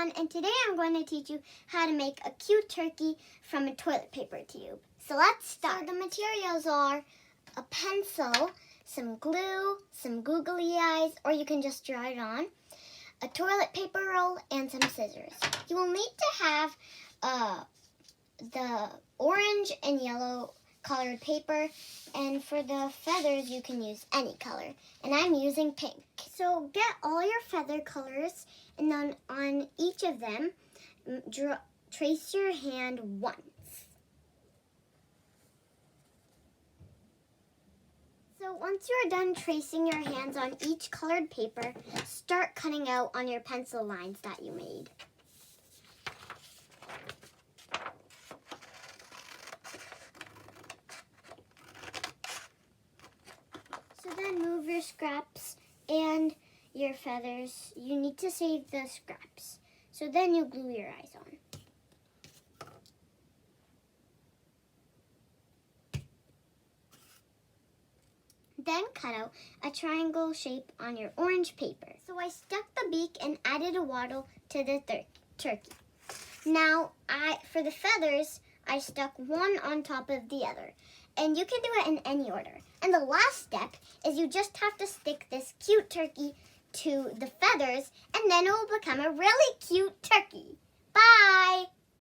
everyone, and today I'm going to teach you how to make a cute turkey from a toilet paper tube. So let's start. So the materials are a pencil, some glue, some googly eyes, or you can just draw it on, a toilet paper roll, and some scissors. You will need to have the orange and yellow colored paper, and for the feathers you can use any color, and I'm using pink. So get all your feather colors, and then on each of them trace your hand once. So once you're done tracing your hands on each colored paper, start cutting out on your pencil lines that you made. So then move your scraps and your feathers. You need to save the scraps. So then you glue your eyes on. Then cut out a triangle shape on your orange paper. So I stuck the beak and added a wattle to the turkey. Now, for the feathers, I stuck one on top of the other. And you can do it in any order. And the last step is you just have to stick this cute turkey to the feathers, and then it will become a really cute turkey. Bye!